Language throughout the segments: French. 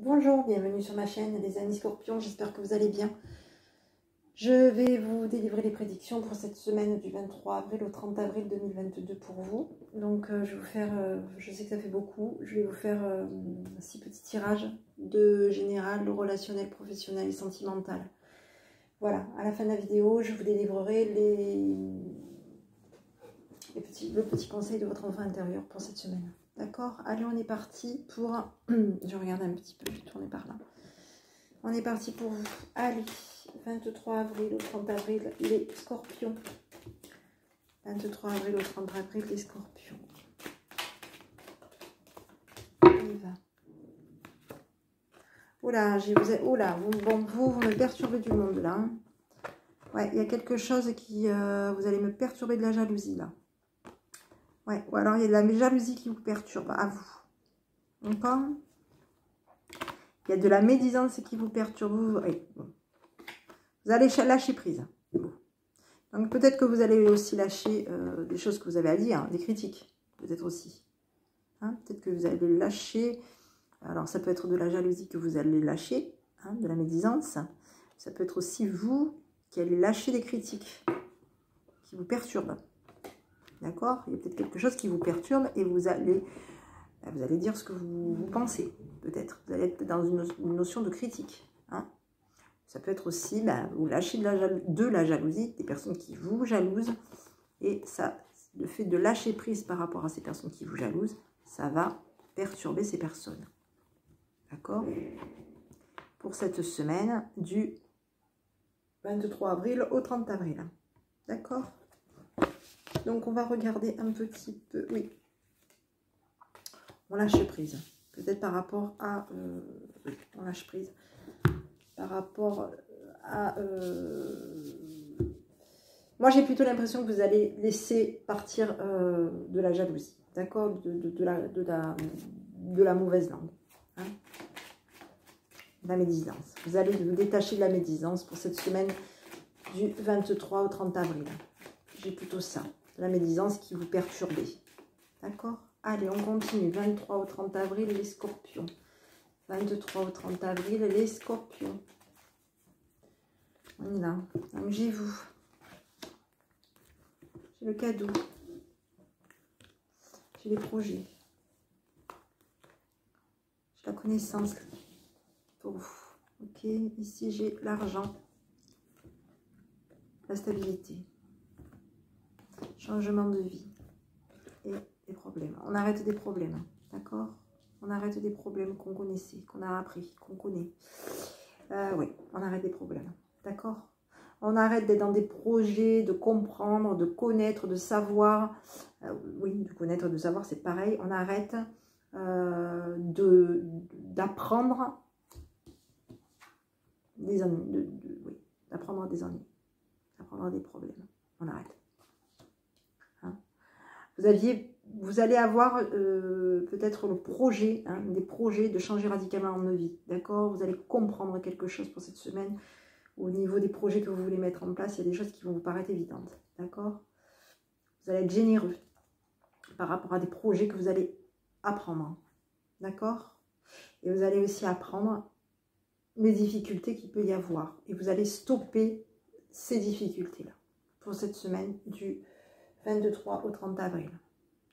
Bonjour, bienvenue sur ma chaîne des amis scorpions, j'espère que vous allez bien. Je vais vous délivrer les prédictions pour cette semaine du 23 avril au 30 avril 2022 pour vous. Donc je vais vous faire, je sais que ça fait beaucoup, je vais vous faire 6 petits tirages de général, de relationnel, professionnel et sentimental. Voilà, à la fin de la vidéo, je vous délivrerai le petit conseil de votre enfant intérieur pour cette semaine. D'accord? Allez, on est parti pour... Je regarde un petit peu, je vais tourner par là. On est parti pour vous. Allez, 23 avril au 30 avril, les scorpions. 23 avril au 30 avril, les scorpions. On y va. Oula, vous me perturbez du monde là. Hein. Ouais, il y a quelque chose qui... vous allez me perturber de la jalousie là. Ouais, ou alors il y a de la jalousie qui vous perturbe, à vous. D'accord? Il y a de la médisance qui vous perturbe. Vous allez lâcher prise. Donc peut-être que vous allez aussi lâcher des choses que vous avez à dire, des critiques, peut-être aussi. Hein, peut-être que vous allez lâcher, alors ça peut être de la jalousie que vous allez lâcher, hein, de la médisance. Ça peut être aussi vous qui allez lâcher des critiques qui vous perturbent. D'accord? Il y a peut-être quelque chose qui vous perturbe et vous allez dire ce que vous pensez, peut-être. Vous allez être dans une notion de critique. Hein. Ça peut être aussi, vous lâchez de la jalousie, des personnes qui vous jalousent. Et ça, le fait de lâcher prise par rapport à ces personnes qui vous jalousent, ça va perturber ces personnes. D'accord? Pour cette semaine du 23 avril au 30 avril. D'accord? Donc, on va regarder un petit peu... Oui. On lâche prise. Peut-être par rapport à... on lâche prise. Par rapport à... moi, j'ai plutôt l'impression que vous allez laisser partir de la jalousie. D'accord? De la mauvaise langue. Hein, la médisance. Vous allez vous détacher de la médisance pour cette semaine du 23 au 30 avril. J'ai plutôt ça. La médisance qui vous perturbait. D'accord? Allez, on continue. 23 au 30 avril, les scorpions. 23 au 30 avril, les scorpions. On y va. Donc, j'ai vous. J'ai le cadeau. J'ai les projets. J'ai la connaissance pour vous. Ok, ici j'ai l'argent. La stabilité. Changement de vie. Et des problèmes. On arrête des problèmes. D'accord? On arrête des problèmes qu'on connaissait, qu'on a appris, qu'on connaît. Oui, on arrête des problèmes. D'accord? On arrête d'être dans des projets, de comprendre, de connaître, de savoir. Oui, de connaître, de savoir, c'est pareil. On arrête d'apprendre des ennuis. Oui, d'apprendre des ennuis. D'apprendre des problèmes. On arrête. Hein? Vous allez avoir peut-être le projet, hein, des projets de changer radicalement notre vie. D'accord? Vous allez comprendre quelque chose pour cette semaine. Au niveau des projets que vous voulez mettre en place, il y a des choses qui vont vous paraître évidentes. D'accord? Vous allez être généreux par rapport à des projets que vous allez apprendre. D'accord? Et vous allez aussi apprendre les difficultés qu'il peut y avoir. Et vous allez stopper ces difficultés-là pour cette semaine du 23 au 30 avril.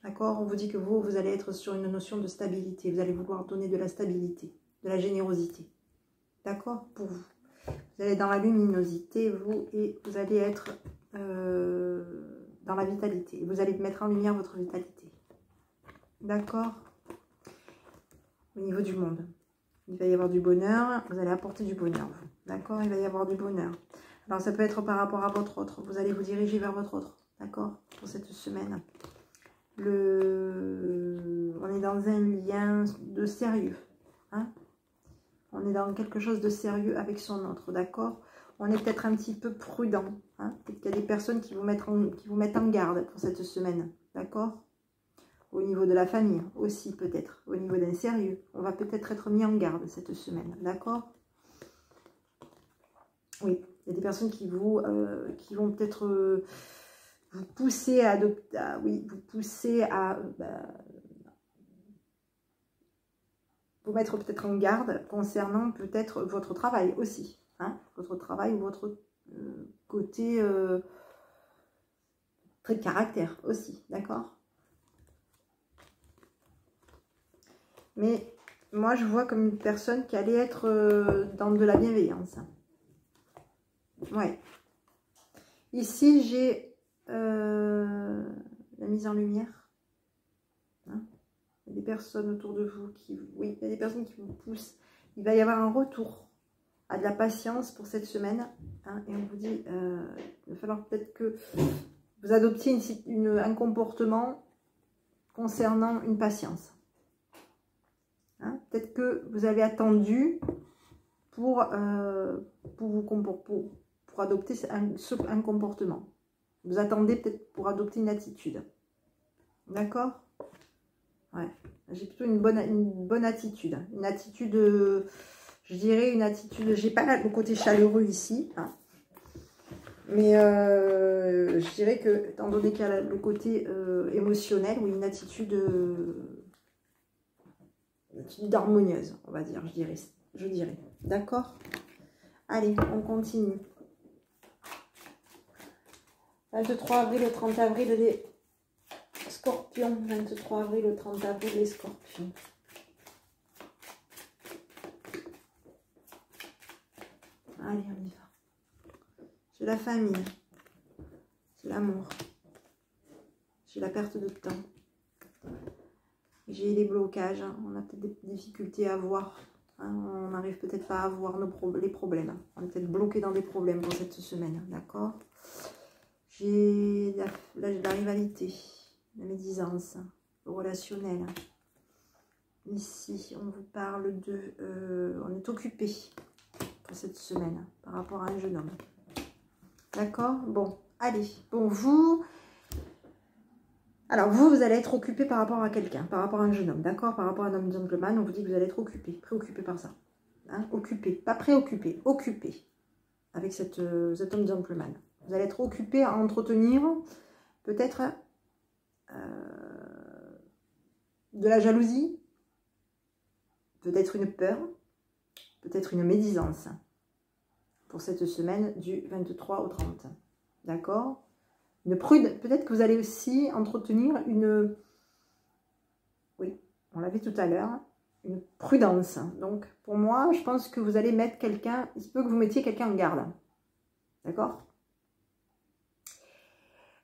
D'accord? On vous dit que vous allez être sur une notion de stabilité. Vous allez vouloir donner de la stabilité, de la générosité. D'accord? Pour vous. Vous allez être dans la luminosité, vous, et vous allez être dans la vitalité. Vous allez mettre en lumière votre vitalité. D'accord? Au niveau du monde. Il va y avoir du bonheur. Vous allez apporter du bonheur, vous. D'accord? Il va y avoir du bonheur. Alors, ça peut être par rapport à votre autre. Vous allez vous diriger vers votre autre. D'accord? Pour cette semaine. On est dans un lien de sérieux. Hein? On est dans quelque chose de sérieux avec son autre, d'accord? On est peut-être un petit peu prudent. Hein? Peut-être qu'il y a des personnes qui vous mettent en garde pour cette semaine, d'accord? Au niveau de la famille aussi, peut-être. Au niveau d'un sérieux. On va peut-être être mis en garde cette semaine, d'accord? Oui, il y a des personnes qui vont peut-être vous pousser à adopter... vous pousser à... vous mettre peut-être en garde concernant peut-être votre travail aussi. Hein, votre travail ou votre côté trait de caractère aussi, d'accord? Mais moi, je vois comme une personne qui allait être dans de la bienveillance. Ouais. Ici, j'ai la mise en lumière. Hein, il y a des personnes autour de vous qui... Oui, il y a des personnes qui vous poussent. Il va y avoir un retour à de la patience pour cette semaine. Hein, et on vous dit, il va falloir peut-être que vous adoptiez un comportement concernant une patience. Hein, peut-être que vous avez attendu pour adopter un comportement. Vous attendez peut-être pour adopter une attitude. D'accord? Ouais. J'ai plutôt une bonne attitude. Une attitude, je dirais une attitude, j'ai pas le côté chaleureux ici. Hein. Mais je dirais que, étant donné qu'il y a le côté émotionnel, ou une attitude harmonieuse, on va dire, je dirais. D'accord? Allez, on continue. 23 avril au 30 avril, les scorpions. 23 avril au 30 avril, les scorpions. Allez, on y va. J'ai la famille. J'ai l'amour. J'ai la perte de temps. J'ai les blocages. On a peut-être des difficultés à voir. Hein, on n'arrive peut-être pas à voir les problèmes. On est peut-être bloqué dans des problèmes pour cette semaine. D'accord? J'ai la rivalité, la médisance, le relationnel. Ici, on vous parle de... on est occupé pour cette semaine par rapport à un jeune homme. D'accord? Bon, allez. Bon, vous... Alors, vous allez être occupé par rapport à quelqu'un, par rapport à un jeune homme. D'accord? Par rapport à un homme gentleman, on vous dit que vous allez être occupé, préoccupé par ça. Hein? Occupé, pas préoccupé, occupé avec cet homme gentleman. Vous allez être occupé à entretenir peut-être de la jalousie, peut-être une peur, peut-être une médisance pour cette semaine du 23 au 30. D'accord? Une prude, peut-être que vous allez aussi entretenir une... Oui, on l'avait tout à l'heure, une prudence. Donc, pour moi, je pense que vous allez mettre quelqu'un... Il se peut que vous mettiez quelqu'un en garde. D'accord?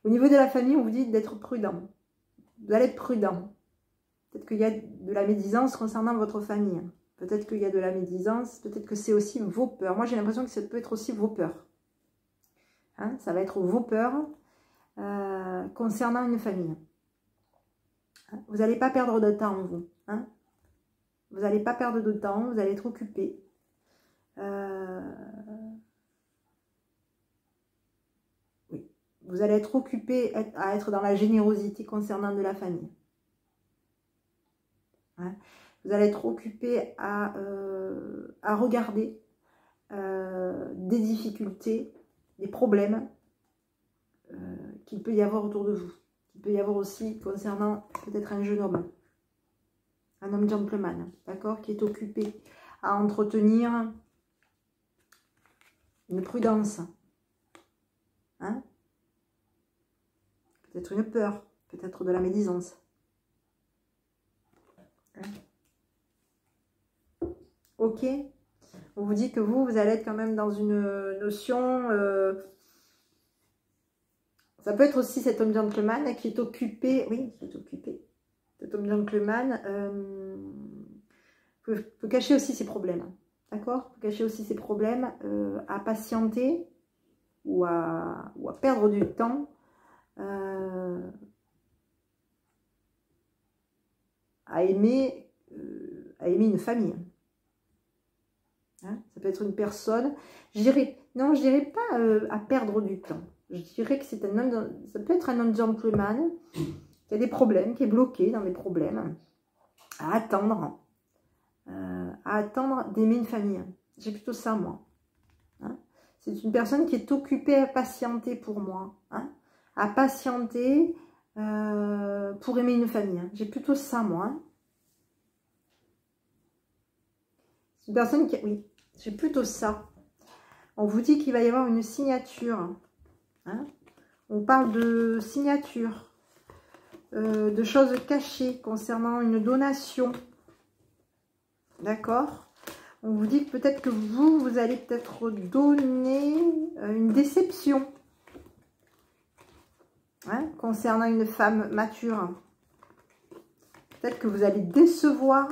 Au niveau de la famille, on vous dit d'être prudent. Vous allez être prudent. Peut-être qu'il y a de la médisance concernant votre famille. Peut-être qu'il y a de la médisance. Peut-être que c'est aussi vos peurs. Moi, j'ai l'impression que ça peut être aussi vos peurs. Hein, ça va être vos peurs concernant une famille. Hein, vous n'allez pas perdre de temps, vous. Hein, vous n'allez pas perdre de temps. Vous allez être occupé. Vous allez être occupé à être dans la générosité concernant de la famille. Hein? Vous allez être occupé à regarder des difficultés, des problèmes qu'il peut y avoir autour de vous. Qu'il peut y avoir aussi concernant peut-être un jeune homme. Un homme gentleman, d'accord? Qui est occupé à entretenir une prudence. Hein? Peut-être une peur, peut-être de la médisance. Ok. On vous dit que vous allez être quand même dans une notion... ça peut être aussi cet homme gentleman qui est occupé... Oui, qui est occupé. Cet homme gentleman peut cacher aussi ses problèmes. D'accord? Peut cacher aussi ses problèmes à patienter ou à perdre du temps. À aimer une famille. Hein, ça peut être une personne, je dirais pas à perdre du temps. Je dirais que c'est un homme, ça peut être un homme gentleman qui a des problèmes, qui est bloqué dans des problèmes, à attendre d'aimer une famille. J'ai plutôt ça, moi. Hein, c'est une personne qui est occupée à patienter pour moi. Hein, à patienter pour aimer une famille. J'ai plutôt ça, moi. Hein. C'est une personne qui... Oui, j'ai plutôt ça. On vous dit qu'il va y avoir une signature. Hein? On parle de signature. De choses cachées concernant une donation. D'accord? On vous dit que peut-être que vous allez peut-être donner une déception. Hein, concernant une femme mature. Peut-être que vous allez décevoir.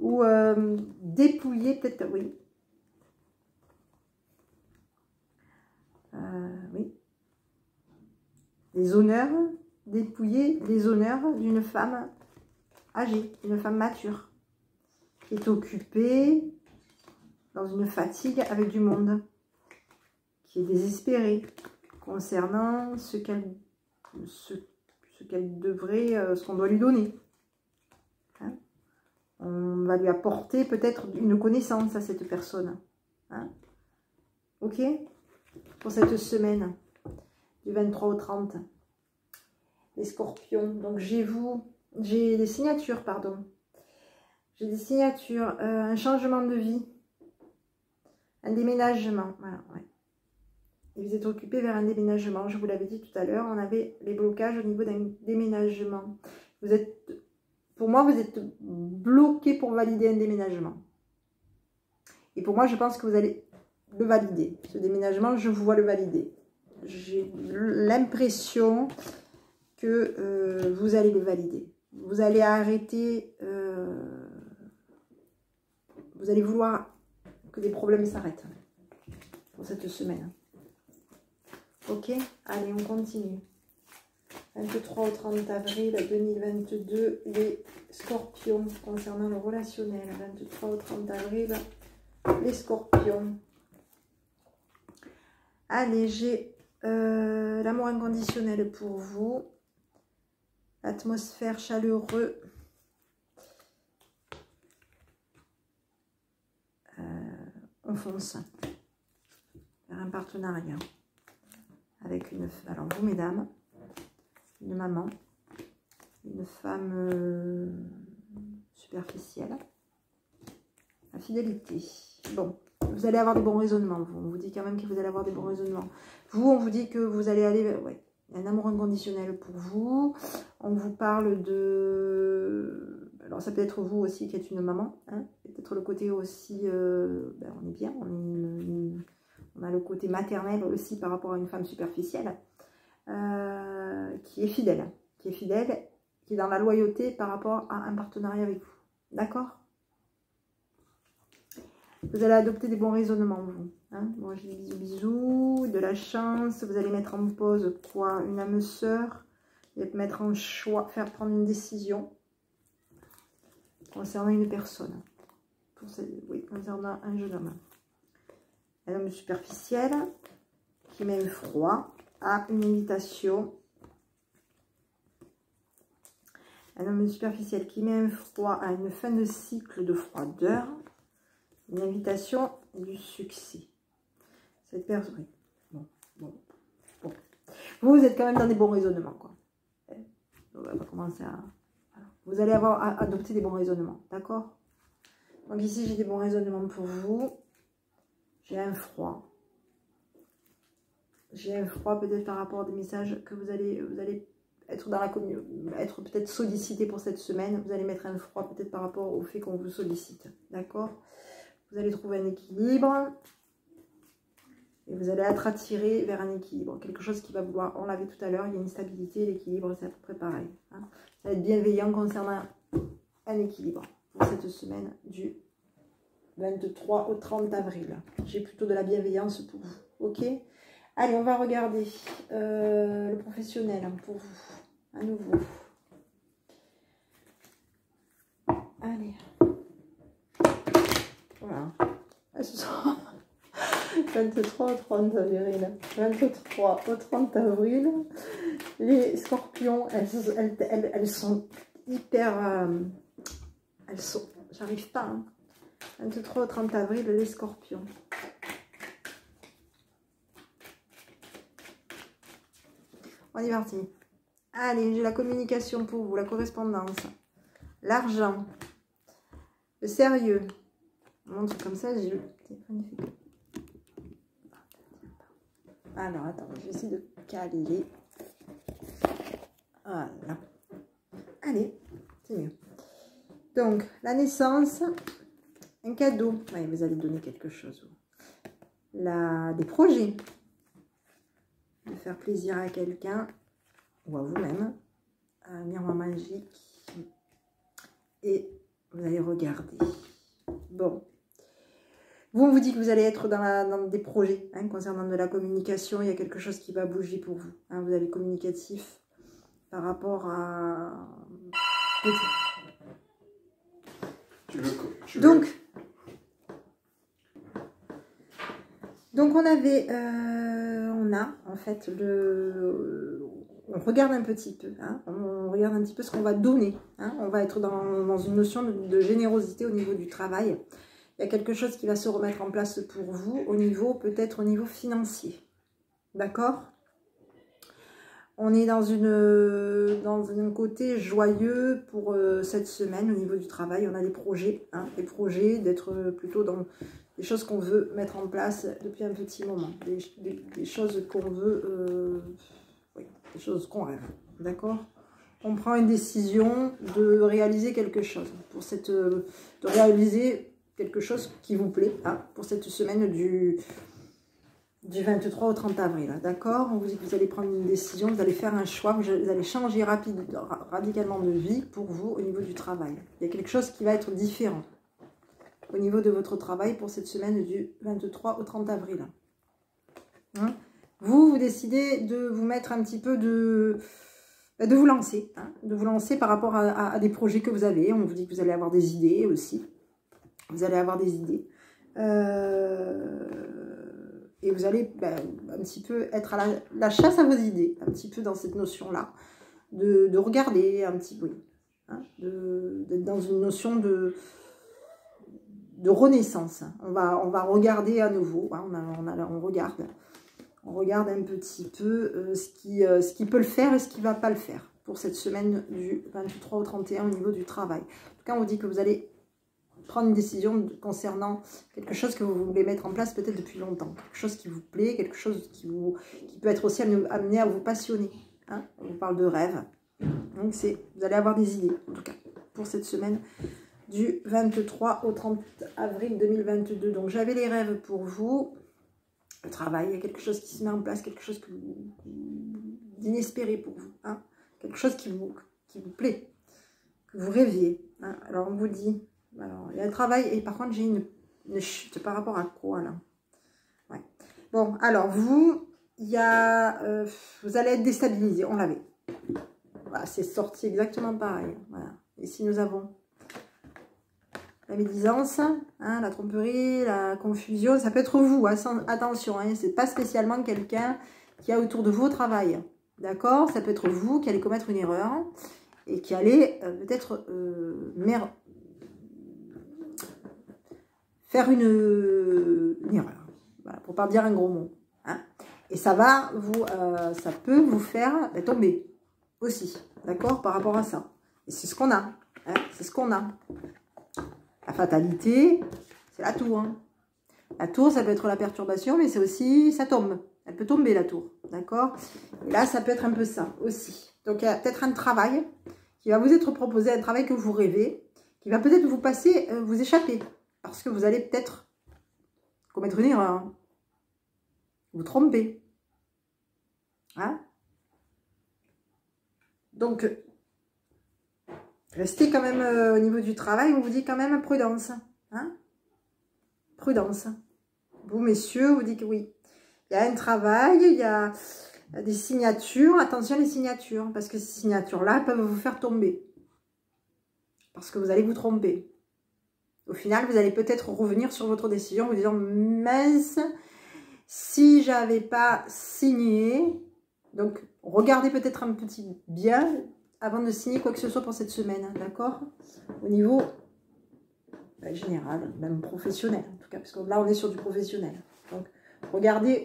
Ou dépouiller, peut-être, oui. Oui. Les honneurs, dépouiller les honneurs d'une femme âgée, une femme mature, qui est occupée dans une fatigue avec du monde, qui est désespérée concernant ce qu'elle devrait, ce qu'on doit lui donner. Hein? On va lui apporter peut-être une connaissance à cette personne. Hein? Ok? Pour cette semaine, du 23 au 30. Les scorpions. Donc j'ai des signatures, pardon. J'ai des signatures, un changement de vie, un déménagement. Voilà, ouais. Et vous êtes occupé vers un déménagement. Je vous l'avais dit tout à l'heure, on avait les blocages au niveau d'un déménagement. Vous êtes, pour moi, vous êtes bloqué pour valider un déménagement. Et pour moi, je pense que vous allez le valider. Ce déménagement, je vous vois le valider. J'ai l'impression que vous allez le valider. Vous allez arrêter, vous allez vouloir que les problèmes s'arrêtent pour cette semaine. Ok, allez, on continue. 23 au 30 avril 2022, les scorpions concernant le relationnel. 23 au 30 avril, les scorpions. Allez, j'ai l'amour inconditionnel pour vous. L'atmosphère chaleureuse. On fonce vers un partenariat avec une... Alors vous, mesdames, une maman, une femme superficielle, la fidélité. Bon, vous allez avoir des bons raisonnements. On vous dit quand même que vous allez avoir des bons raisonnements. Vous, on vous dit que vous allez aller... Ouais, un amour inconditionnel pour vous. On vous parle de... Alors ça peut être vous aussi qui êtes une maman. Hein, peut-être le côté aussi... Ben on est bien, on a le côté maternel aussi par rapport à une femme superficielle. Qui est fidèle, qui est dans la loyauté par rapport à un partenariat avec vous. D'accord? Vous allez adopter des bons raisonnements, vous. Hein? Moi, je dis bisous, bisous, de la chance. Vous allez mettre en pause quoi? Une âme sœur. Et mettre en choix, faire prendre une décision concernant une personne. Oui, concernant un jeune homme. Un homme superficiel qui met un froid à une invitation. Un homme superficiel qui met un froid à une fin de cycle de froideur. Une invitation du succès. Cette personne. Bon. Vous êtes quand même dans des bons raisonnements, quoi. On va commencer à... Voilà. Vous allez avoir à adopter des bons raisonnements, d'accord? Donc ici, j'ai des bons raisonnements pour vous. J'ai un froid. J'ai un froid peut-être par rapport à des messages que vous allez être dans la communauté, être peut-être sollicité pour cette semaine. Vous allez mettre un froid peut-être par rapport au fait qu'on vous sollicite, d'accord? Vous allez trouver un équilibre. Et vous allez être attiré vers un équilibre. Quelque chose qui va vouloir, on l'avait tout à l'heure, il y a une stabilité, l'équilibre, c'est à peu près pareil. Hein. Ça va être bienveillant concernant un équilibre pour cette semaine du 23 au 30 avril. J'ai plutôt de la bienveillance pour vous. Ok? Allez, on va regarder le professionnel pour vous, à nouveau. Allez. Voilà. 23 au 30 avril. 23 au 30 avril. Les scorpions, elles sont hyper... elles sont... J'arrive pas. Hein. 23 au 30 avril, les scorpions. On est parti. Allez, j'ai la communication pour vous, la correspondance. L'argent. Le sérieux. On montre comme ça, j'ai le téléphone. Alors, attends, je vais essayer de caler. Voilà. Allez, c'est mieux. Donc, la naissance, un cadeau. Ouais, vous allez donner quelque chose. Des projets. De faire plaisir à quelqu'un ou à vous-même. Un miroir magique. Et vous allez regarder. Bon. On vous dit que vous allez être dans des projets concernant de la communication. Il y a quelque chose qui va bouger pour vous. Vous allez communicatif par rapport à... Donc on a en fait on regarde un petit peu, on regarde un petit peu ce qu'on va donner. On va être dans une notion de générosité au niveau du travail. Il y a quelque chose qui va se remettre en place pour vous au niveau, peut-être au niveau financier. D'accord? On est dans un côté joyeux pour cette semaine au niveau du travail. On a des projets d'être plutôt dans des choses qu'on veut mettre en place depuis un petit moment. Des choses qu'on veut, des choses qu'on rêve. D'accord? On prend une décision de réaliser quelque chose. De réaliser quelque chose qui vous plaît pour cette semaine du 23 au 30 avril, d'accord? On vous dit que vous allez prendre une décision, vous allez faire un choix, vous allez changer radicalement de vie pour vous au niveau du travail. Il y a quelque chose qui va être différent au niveau de votre travail pour cette semaine du 23 au 30 avril. Vous décidez de vous mettre un petit peu de vous lancer, par rapport à des projets que vous avez. On vous dit que vous allez avoir des idées aussi. Vous allez avoir des idées. Et vous allez un petit peu être à la chasse à vos idées, un petit peu dans cette notion-là, de regarder un petit peu, d'être dans une notion de renaissance. On va regarder à nouveau, on regarde un petit peu ce qui peut le faire et ce qui ne va pas le faire pour cette semaine du 23 au 31 au niveau du travail. En tout cas, on vous dit que vous allez prendre une décision concernant quelque chose que vous voulez mettre en place peut-être depuis longtemps. Quelque chose qui vous plaît, quelque chose qui peut être aussi amené à vous passionner. On vous parle de rêve. Donc vous allez avoir des idées, en tout cas, pour cette semaine du 23 au 30 avril 2022. Donc j'avais les rêves pour vous. Le travail, il y a quelque chose qui se met en place, quelque chose d'inespéré pour vous. Quelque chose qui vous plaît, que vous rêviez. Alors on vous dit... Alors, il y a le travail et par contre, j'ai une chute par rapport à quoi, là? Ouais. Bon, alors, vous allez être déstabilisé. On l'avait. Voilà, c'est sorti exactement pareil. Voilà. Ici, nous avons la médisance, la tromperie, la confusion. Ça peut être vous, attention. C'est pas spécialement quelqu'un qui a autour de vous au travail. D'accord? Ça peut être vous qui allez commettre une erreur et qui allez peut-être faire une erreur, voilà, pour pas dire un gros mot. Et ça peut vous faire tomber aussi, d'accord, par rapport à ça. Et c'est ce qu'on a, c'est ce qu'on a. La fatalité, c'est la tour. La tour, ça peut être la perturbation, mais c'est aussi, ça tombe. Elle peut tomber, la tour, d'accord? Et là, ça peut être un peu ça aussi. Donc, il y a peut-être un travail qui va vous être proposé, un travail que vous rêvez, qui va peut-être vous échapper. Parce que vous allez peut-être commettre une erreur. Vous tromper. Donc, restez quand même au niveau du travail. On vous dit quand même prudence. Prudence. Vous, messieurs, vous dites que oui. Il y a un travail, il y a des signatures. Attention les signatures. Parce que ces signatures-là peuvent vous faire tomber. Parce que vous allez vous tromper. Au final, vous allez peut-être revenir sur votre décision en vous disant, mince, si j'avais pas signé. Donc, regardez peut-être un petit bien avant de signer quoi que ce soit pour cette semaine, d'accord? Au niveau général, même professionnel, en tout cas, parce que là, on est sur du professionnel. Donc, regardez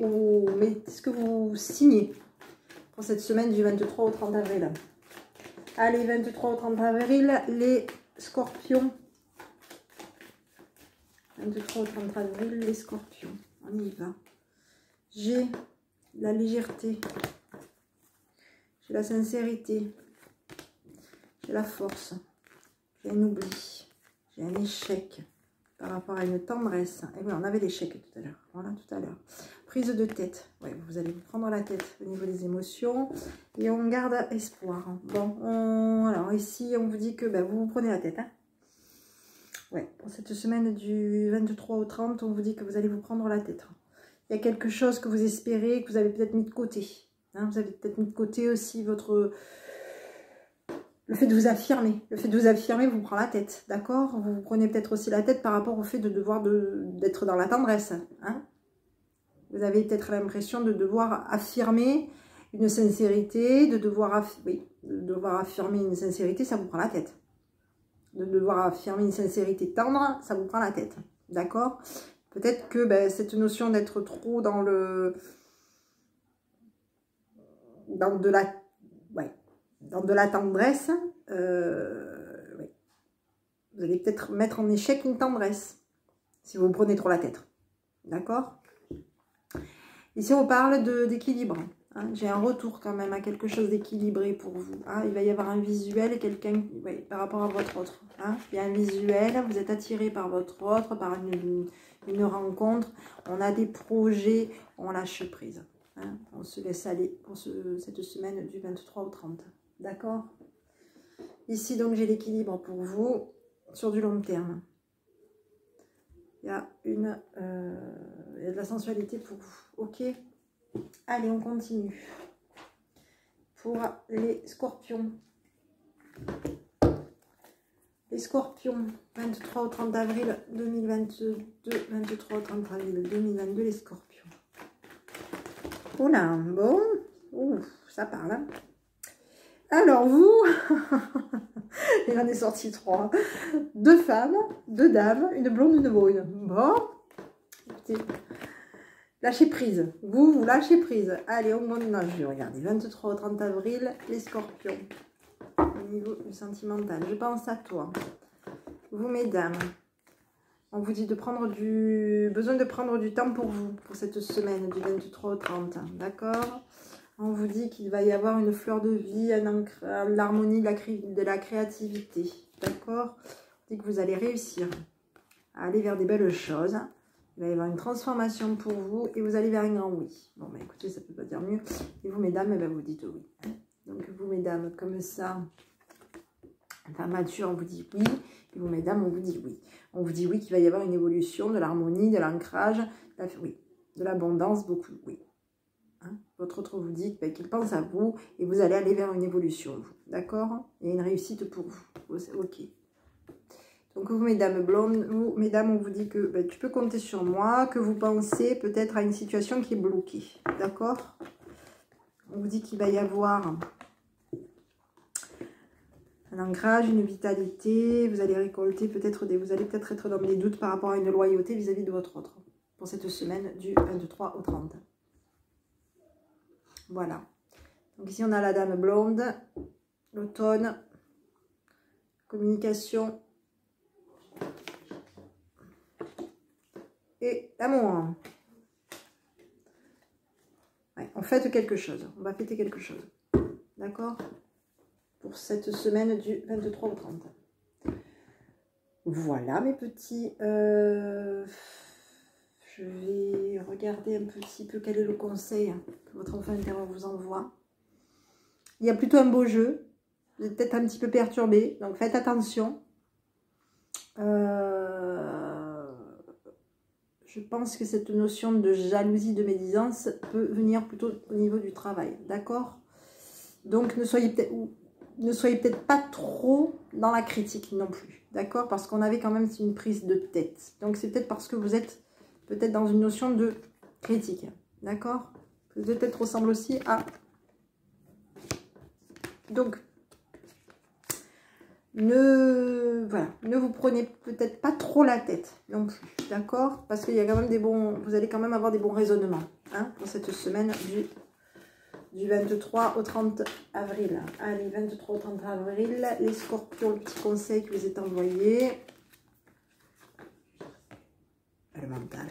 ce que vous signez. pour cette semaine du 23 au 30 avril. Allez, 23 au 30 avril, les scorpions. 23 au 30 avril, les scorpions. On y va. J'ai la légèreté. J'ai la sincérité. J'ai la force. J'ai un oubli. J'ai un échec par rapport à une tendresse. Et oui, on avait l'échec tout à l'heure. Voilà, tout à l'heure. Prise de tête. Ouais, vous allez vous prendre la tête au niveau des émotions. Et on garde espoir. Bon, alors ici, on vous dit que vous vous prenez la tête. Hein. Ouais, pour cette semaine du 23 au 30, on vous dit que vous allez vous prendre la tête. Il y a quelque chose que vous espérez, que vous avez peut-être mis de côté. Hein, vous avez peut-être mis de côté aussi le fait de vous affirmer. Le fait de vous affirmer vous prend la tête, d'accord? Vous vous prenez peut-être aussi la tête par rapport au fait de devoir d'être dans la tendresse. Hein, vous avez peut-être l'impression de devoir affirmer une sincérité, de devoir affirmer une sincérité, ça vous prend la tête. De devoir affirmer une sincérité tendre, ça vous prend la tête. D'accord? Peut-être que cette notion d'être trop dans de la tendresse, vous allez peut-être mettre en échec une tendresse si vous prenez trop la tête. D'accord? Ici, on parle d'équilibre. Hein, j'ai un retour quand même à quelque chose d'équilibré pour vous. Hein, il va y avoir un visuel et quelqu'un par rapport à votre autre. Hein, il y a un visuel, vous êtes attiré par votre autre, par une rencontre. On a des projets, on lâche prise. Hein, on se laisse aller pour cette semaine du 23 au 30. D'accord? Ici, donc, j'ai l'équilibre pour vous sur du long terme. Il y a de la sensualité pour vous. Ok? Allez, on continue. Pour les scorpions. Les scorpions, 23 au 30 avril 2022. 23 au 30 avril 2022, les scorpions. Oula, bon. Ouf, ça parle. Hein. Alors, vous, il en est sorti 3. 2 femmes, 2 dames, une blonde, une brune. Bon, écoutez. Lâchez prise. Vous lâchez prise. Allez, on continue. Regardez, 23 au 30 avril, les scorpions. Au niveau du sentimental. Je pense à toi. Vous, mesdames. On vous dit besoin de prendre du temps pour vous, pour cette semaine du 23 au 30. D'accord? On vous dit qu'il va y avoir une fleur de vie, l'harmonie de la créativité. D'accord? On dit que vous allez réussir à aller vers des belles choses. Il va y avoir une transformation pour vous et vous allez vers un grand oui. Bon, écoutez, ça ne peut pas dire mieux. Et vous, mesdames, vous dites oui. Donc, vous, mesdames, comme ça, enfin, mature, on vous dit oui. Et vous, mesdames, on vous dit oui. On vous dit oui qu'il va y avoir une évolution, de l'harmonie, de l'ancrage, oui, de l'abondance, beaucoup, oui. Hein? Votre autre vous dit qu'il pense à vous et vous allez aller vers une évolution, d'accord? Il y a une réussite pour vous. Ok. Donc, vous, mesdames blondes, vous, mesdames, on vous dit que tu peux compter sur moi, que vous pensez peut-être à une situation qui est bloquée. D'accord? On vous dit qu'il va y avoir un ancrage, une vitalité. Vous allez récolter peut-être vous allez peut-être être dans des doutes par rapport à une loyauté vis-à-vis de votre autre. Pour cette semaine du 23 au 30. Voilà. Donc, ici, on a la dame blonde, l'automne, communication. Et l'amour. Ouais, on fête quelque chose. On va fêter quelque chose. D'accord? Pour cette semaine du 23 au 30. Voilà, mes petits. Je vais regarder un petit peu quel est le conseil que votre enfant intérieur vous envoie. Il y a plutôt un beau jeu. Vous êtes peut-être un petit peu perturbé. Donc, faites attention. Je pense que cette notion de jalousie, de médisance peut venir plutôt au niveau du travail, d'accord? Donc, ne soyez peut-être pas trop dans la critique non plus, d'accord? Parce qu'on avait quand même une prise de tête. Donc, c'est peut-être parce que vous êtes peut-être dans une notion de critique, d'accord? Peut-être ressemble aussi à... Donc, ne vous prenez peut-être pas trop la tête non plus, d'accord? Parce qu'il y a quand même vous allez quand même avoir des bons raisonnements, hein, pour cette semaine du du 23 au 30 avril. Allez, 23 au 30 avril, les scorpions, le petit conseil qui vous est envoyé. Le mental.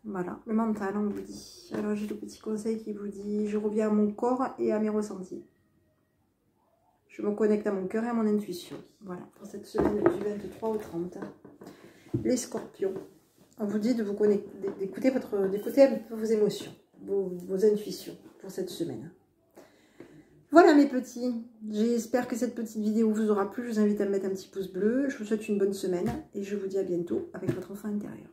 Voilà, le mental, on vous dit. Alors, j'ai le petit conseil qui vous dit, je reviens à mon corps et à mes ressentis. Je me connecte à mon cœur et à mon intuition. Voilà, pour cette semaine du 23 au 30. Les scorpions, on vous dit de vous connecter, d'écouter un peu vos émotions, vos intuitions pour cette semaine. Voilà mes petits, j'espère que cette petite vidéo vous aura plu. Je vous invite à me mettre un petit pouce bleu. Je vous souhaite une bonne semaine et je vous dis à bientôt avec votre enfant intérieur.